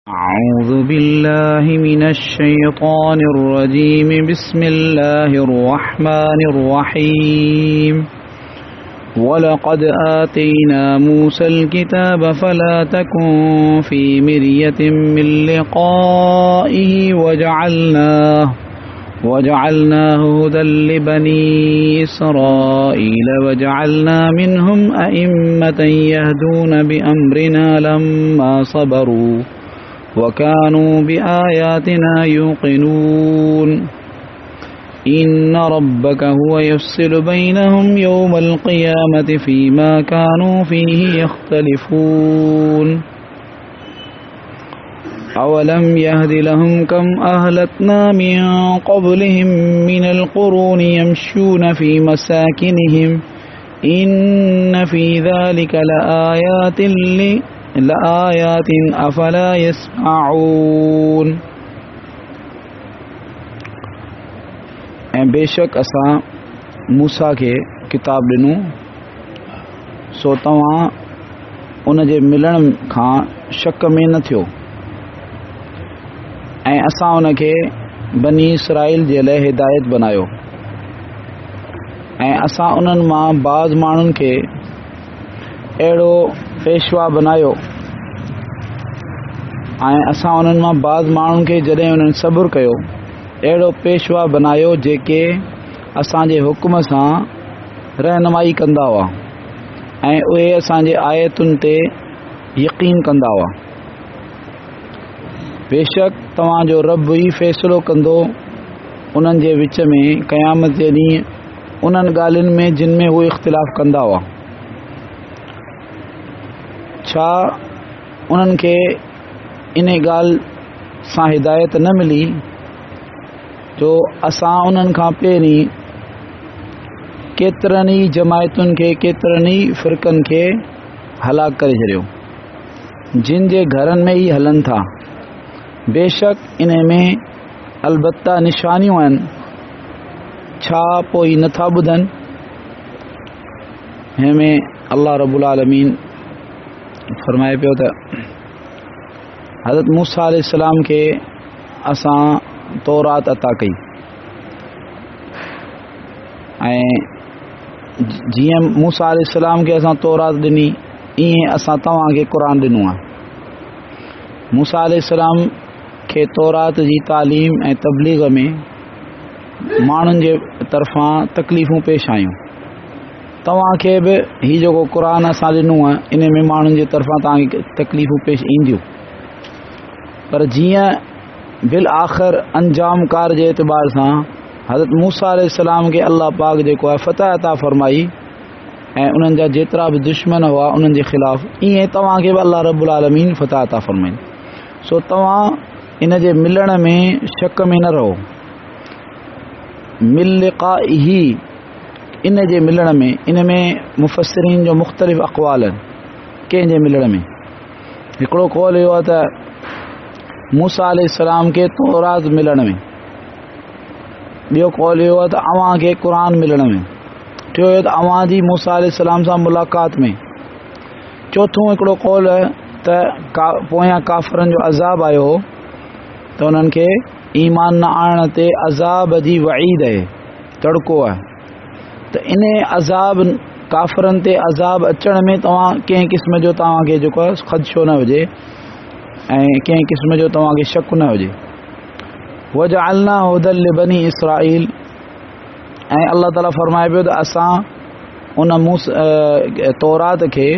أعوذ بالله من الشيطان الرجيم بسم الله الرحمن الرحيم ولقد آتينا موسى الكتاب فلا تكن في مرية من لقائه وجعلناه هدى لبني إسرائيل وجعلنا منهم أئمة يهدون بأمرنا لما صبروا وكانوا بآياتنا يوقنون إن ربك هو يفصل بينهم يوم القيامة فيما كانوا فيه يختلفون أولم يهد لهم كم أهلكنا من قبلهم من القرون يمشون في مساكنهم إن في ذلك لآيات أفلا يسمعون بے شک اساں موسیٰ کے کتاب ॾिनो सो तव्हां उन जे मिलण खां शक में न थियो ऐं असां उन खे बनी इसराइल जे लाइ हिदायत बनायो ऐं असां उन्हनि मां बाज़ माण्हुनि खे अहिड़ो पेशवा बनायो ऐं असां उन्हनि मां बाज़ माण्हुनि खे जॾहिं उन्हनि सब्र कयो अहिड़ो पेशवा बनायो जेके असांजे हुकुम सां रहनुमाई कंदा हुआ ऐं उहे असांजे आयतुनि ते यकीन कंदा हुआ। बेशक तव्हांजो रब ई फ़ैसिलो कंदो उन्हनि जे विच में क़यामत जे ॾींहुं उन्हनि ॻाल्हियुनि में जिन में उहे इख़्तिलाफ़ कंदा हुआ। छा उन्हनि खे इन ॻाल्हि सां हिदायत न मिली जो असां उन्हनि खां पहिरीं केतिरनि ई जमायतुनि खे केतिरनि ई फ़िरक़नि खे हलाक करे छॾियो जिन जे घरनि में ई हलनि था। बेशक इन में अलबत्ता निशानियूं आहिनि, छा पोइ नथा ॿुधनि। हिन में अल्लाह रब्बुल आलमीन फरमाए पियो त हज़रत मूसा अलैहिस्सलाम खे असां तौरात अता कई ऐं जीअं मूसा अलैहिस्सलाम खे असां तौरात ॾिनी ईअं असां तव्हांखे क़ुर ॾिनो आहे। मूसा अलैहिस्सलाम खे तौरात जी तालीम ऐं तबलीग में माण्हुनि जे तरफ़ां तकलीफ़ूं पेश आयूं। तव्हांखे बि हीउ जेको क़ुर असां ॾिनो आहे इन में माण्हुनि जे तरफ़ां तव्हांखे तकलीफ़ूं पेश ईंदियूं, पर जीअं बिल आख़िर अंजाम कार जे एतबार सां हज़रत मूसा अलैहिस्सलाम खे अल्लाह पाक जेको आहे फ़तह अता फ़रमाई ऐं उन्हनि जा जेतिरा बि दुश्मन हुआ उन्हनि जे ख़िलाफ़ ईअं तव्हांखे बि अल्लाह रब्बुल आलमीन फ़तह अता फ़रमाई। सो तव्हां इन जे मिलण में शक में न रहो। मिल लिक़ाइही इन जे मिलण में, इन में मुफ़स्सिरीन जो मुख़्तलिफ़ अक़वाल आहिनि कंहिं जे मिलण में। हिकिड़ो कौल इहो आहे त मूसा अलैहिस्सलाम खे तौरात मिलण में, ॿियो कौल इहो आहे त अव्हां खे क़ुर मिलण में, टियों इहो त अव्हां जी मूसा अलैहिस्सलाम सां मुलाक़ात में, चोथों हिकिड़ो कौल त पोयां काफ़िरनि जो अज़ाब आयो हो त उन्हनि खे ईमान न आणण ते अज़ाब जी वईद आहे, तड़को आहे। त इन अज़ाब काफ़िरनि ते अज़ाब अचण में तव्हां कंहिं क़िस्म जो तव्हांखे जेको आहे ख़दशो न हुजे ऐं कंहिं क़िस्म जो तव्हांखे शक न हुजे। वजअलना हुदल लिबनी इसराइल ऐं अल्लाह ताला फरमाए पियो त असां उन तौरात खे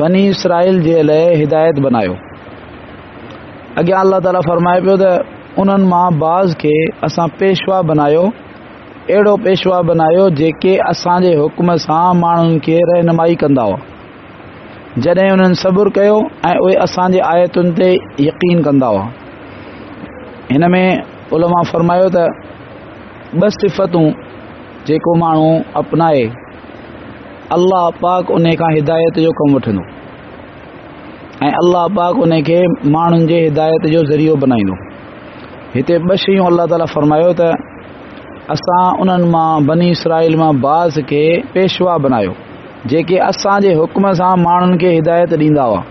बनी इसराइल जे लाइ हिदायत बनायो। अॻियां अल्लाह ताला फरमाए पियो त उन्हनि मां बाज़ खे असां पेशवा बनायो, अहिड़ो पेशवा बनायो जेके असांजे हुकुम सां माण्हुनि खे रहनुमाई कंदा हुआ जॾहिं उन्हनि सब्र कयो ऐं उहे असांजे आयतुनि ते यकीन कंदा हुआ। हिन में उलमा फरमायो त ॿ सिफ़तूं जेको माण्हू अपनाए अल्लाह पाक उन खां हिदायत जो कमु वठंदो ऐं अल्लाह पाक उन खे माण्हुनि जे हिदायत जो ज़रियो बनाईंदो। हिते ॿ शयूं अल्लाह ताला फरमायो त असां उन्हनि मां बनी इसराइल मां बाज़ खे पेशवा बनायो जेके असांजे हुक्म सां माण्हुनि खे हिदायत ॾींदा हुआ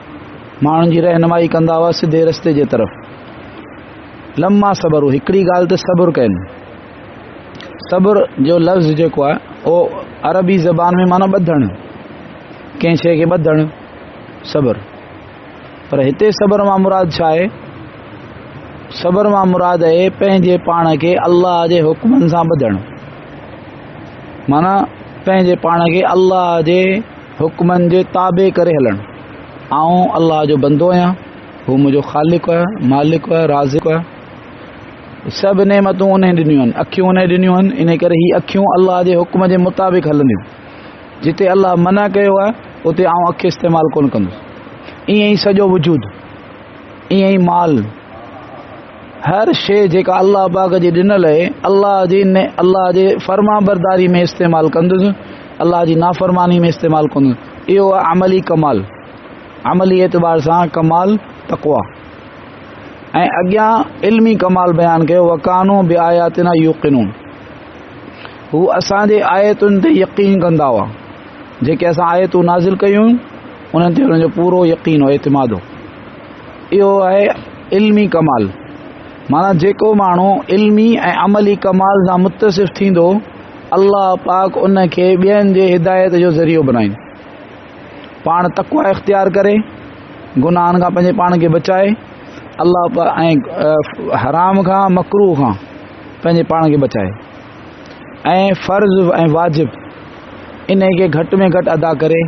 माण्हुनि जी रहनुमाई कंदा हुआ सिधे रस्ते जे तरफ़। लम्मा सब्र, हिकिड़ी ॻाल्हि ते सब्र कनि। सब्र जो लफ़्ज़ जेको आहे उहो अरबी ज़बान में माना ॿधणु, कंहिं शइ खे ॿधणु सब्र। पर हिते सब्र मां मुराद छा आहे? सब्र मां मुराद आहे पंहिंजे पाण खे अल्लाह जे हुक्मनि सां ॿधणु, माना पंहिंजे पाण खे अल्लाह जे हुक्मनि जे ताबे करे हलणु। आऊं अल्लाह जो बंदो आहियां, हू मुंहिंजो ख़ालिक आहे, मालिक आहे, राज़िक़ आहे। सभु नेमतूं उन ॾिनियूं आहिनि, अखियूं उन ॾिनियूं आहिनि, इन करे ही अखियूं अल्लाह जे हुक्म जे मुताबिक़ हलंदियूं। जिते अल्लाह मना कयो आहे उते आऊं अखि इस्तेमालु कोन कंदुसि। ईअं ई सॼो वजूद, ईअं ई माल, हर शइ जेका अल्लाह पाक जी ॾिनल आहे अल्लाह जे फर्मा बरदारी में इस्तेमालु कंदुसि, अल्लाह जी नाफ़रमानी में इस्तेमालु कंदुसि। इहो आहे अमली कमाल, अमली एतबार सां कमाल तक़वा। ऐं अॻियां इल्मी कमाल बयानु कयो, वकानो बि आयातिना यूक़िनून, हू असांजे आयतुनि ते यकीन कंदा हुआ। जेके असां आयतूं नाज़िल कयूं उन्हनि ते हुननि जो पूरो यकीन हो, एतिमाद हो। इहो आहे इल्मी कमाल। माना जेको माण्हू इल्मी ऐं अमली कमाल सां मुतसिफ़ थींदो, अल्लाह पाक उन खे ॿियनि जे हिदायत जो ज़रियो बनाईंदो। पाण तक़वा इख़्तियार करे, गुनाहनि खां पंहिंजे पाण खे बचाए, अल्लाह पाक ऐं हराम खां मकरूह खां पंहिंजे पाण खे बचाए, ऐं फ़र्ज़ ऐं वाजिब इन खे घटि में घटि अदा करे,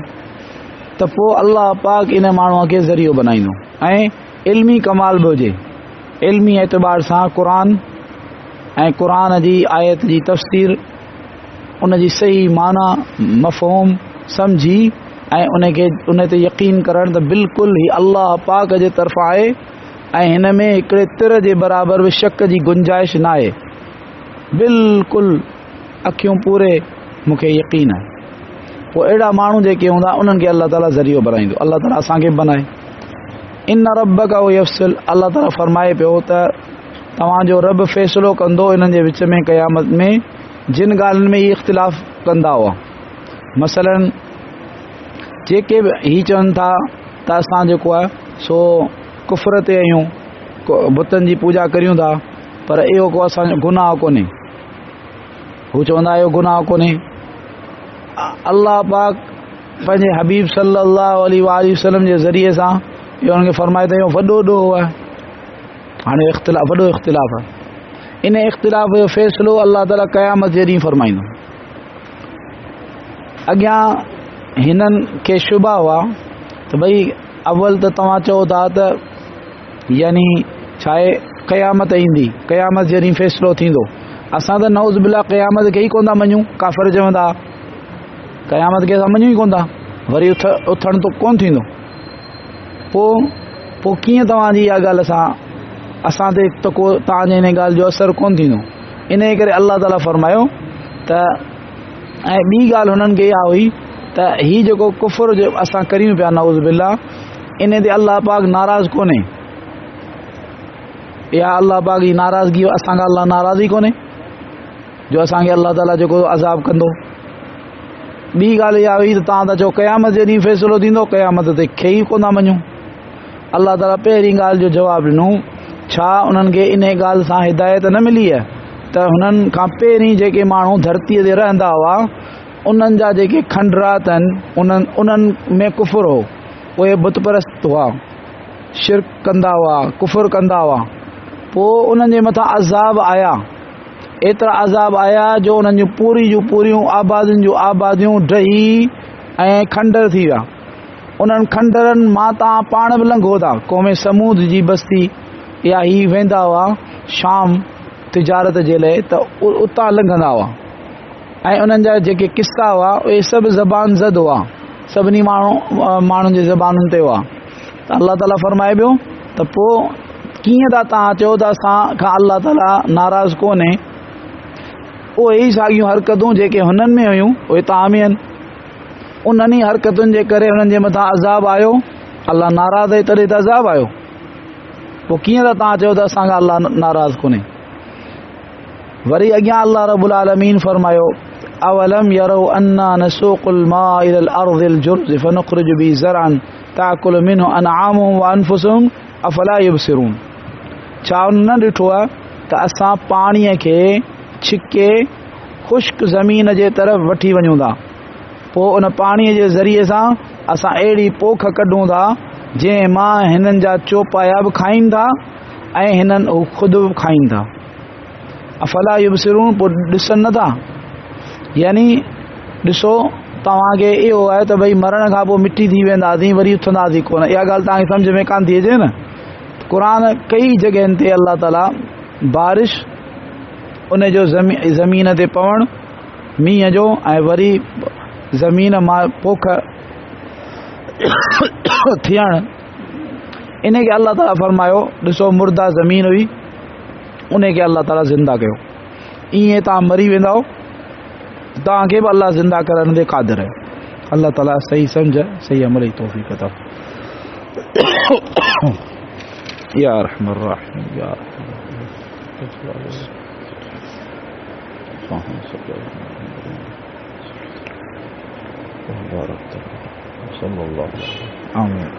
त पोइ अल्लाह पाक इन माण्हूअ खे ज़रियो बनाईंदो। ऐं इल्मी कमाल बि हुजे, इल्मी एतबार सां क़ुरान ऐं क़ुरान जी आयत जी तफ़सीर, उन जी सही माना मफ़हूम सम्झी ऐं उन ते यकीन करणु त बिल्कुलु ही अल्लाह पाक जे तरफ़ां आहे ऐं हिन में हिकिड़े तिर जे बराबरि बि शक जी गुंजाइश न आहे। बिल्कुलु अखियूं पूरे मूंखे यकीन आहे। पोइ अहिड़ा माण्हू जेके हूंदा उन्हनि खे अल्लाह ताला ज़रियो बनाईंदो। अल्लाह ताला असांखे बनाए। इन रब्बक यफ़्सिल, अल्लाह ताला फरमाए पियो त तव्हांजो रब फ़ैसिलो कंदो इन्हनि जे विच में क़यामत में जिन ॻाल्हियुनि में इहे इख़्तिलाफ़ कंदा हुआ। मसलन जेके बि ही चवनि था त असां जेको आहे सो कुफ़र ते आहियूं, बुतनि जी पूॼा करियूं था, पर इहो को असांजो गुनाह कोन्हे। हू चवंदा इहो गुनाह कोन्हे। अल्लाह पाक पंहिंजे हबीब सल्लल्लाहु अलैहि वसल्लम जे ज़रिए सां इहो उन्हनि खे फरमाए त इहो वॾो ॾोह आहे। हाणे वॾो इख़्तिलाफ़ आहे। इन इख़्तिलाफ़ जो फ़ैसिलो अल्लाह ताला क़यामत जे ॾींहुं फरमाईंदो। अॻियां हिननि खे शुबा हुआ त भई अव्वल त तव्हां चओ था त यानी छा आहे क़यामत ईंदी, क़यामत जे ॾींहुं फ़ैसिलो थींदो। असां त नऊज़ बिल्लाह क़यामत खे ई कोन था मञूं। काफ़िर चवंदा क़यामत खे असां मञूं ई कोन था, वरी उथण तो कोन थींदो। पोइ कीअं तव्हांजी इहा ॻाल्हि असां ते त को तव्हांजे हिन ॻाल्हि जो असरु कोन थींदो। इन करे अल्लाह ताला फरमायो त ऐं ॿी ॻाल्हि हुननि खे इहा हुई त हीउ जेको कुफ़र जो असां करियूं पिया नऊज़ बिल्लाह, इन ते अल्लाह पाक नाराज़ कोन्हे। इहा अल्लाह पाक जी नाराज़गी असांखां अल्लाह नाराज़ ई कोन्हे जो असांखे अल्लाह ताला जेको अज़ाब कंदो। ॿी ॻाल्हि इहा हुई त तव्हां था चओ क़यामत जे ॾींहुं फ़ैसिलो थींदो, क़यामत ते खे ई कोन था मञूं। अल्लाह ताला पहिरीं ॻाल्हि जो जवाबु ॾिनो, छा उन्हनि खे इन ॻाल्हि सां हिदायत न मिली आहे त हुननि खां पहिरीं जेके माण्हू धरतीअ ते रहंदा हुआ उन्हनि जा जेके खंडरात आहिनि उन्हनि में कुफ़ुर हो, उहे बुत परस्त हुआ, शिरक कंदा हुआ, कुफ़ुर कंदा हुआ। पोइ उन्हनि जे मथां अज़ाब आया, एतिरा अज़ाब आया जो उन्हनि जूं पूरियूं आबादियुनि जूं आबादियूं ढही ऐं खंडर थी विया। उन्हनि खंडरनि मां तव्हां पाण बि लंघो था। क़ौम समूद जी बस्ती या ही वेंदा हुआ शाम तिजारत जे लाइ त उतां लंघंदा हुआ ऐं उन्हनि जा जेके किस्सा हुआ उहे सभु ज़बान ज़द हुआ, सभिनी माण्हुनि जी ज़बानुनि ते हुआ। त अल्लाह ताला फरमाए पियो त पोइ कीअं था तव्हां चओ त असां खां अल्लाह ताला नाराज़ कोन्हे। उहे ई साॻियूं हरकतूं जेके हुननि में हुयूं उहे तव्हां में आहिनि। उन्हनि ई हरकतुनि जे करे हुननि जे मथां अज़ाब आयो, अल्लाह नाराज़ आहे तॾहिं त अज़ाब आयो। पोइ कीअं था तव्हां चओ त असांखां अल्लाह नाराज़ कोन्हे। वरी अॻियां अल्लाह रब्बुल आलमीन फरमायो, अवलम यरौ अन्ना नसूकुल माअ इलल अर्दिल जुर्ज़ फनुख़रिजु बिही ज़रअन تاکل منہ انعامهم وانفسهم افلا یبصرون. چھا ان نہ ڈٹھو ہے کہ اساں پانیء کے چھکے خشک زمین جے طرف وٹھی ونجوں دا پو ان پانیء جے ذریعے ساں اساں اہڑی پوکھ کڈوں دا جے ماں ہنن جا چوپایا بھی کھائیں دا اے ہنن خود بھی کھائیں دا. افلا یبصرون پو ڈسن نہ تھا. یعنی ڈسو تواں کے اہو ہے تو بھئی مرن کھا پو مٹی تھی وینداسیں وری اٹھنداسیں کون. ایا ڳالھ تاں سمجھ میں کان تھی اچے نا. قرآن کئی جگہن تے اللہ تعالیٰ بارش ان جو زمین تے پوڻ مینہں جو ऐं वरी زمین मां पोख थियण इन खे अल्लाह ताला फरमायो ॾिसो मुर्दा ज़मीन हुई उन खे अल्लाह ताला ज़िंदा कयो. ईअं तव्हां मरी वेंदव तव्हांखे बि अल्लाह ज़िंदा करण ते क़ादिर आहे. अल्लाह ताला सही सम्झ सही अमल जी तौफ़ीक़ अता. या रहमान रहीम या आमीन.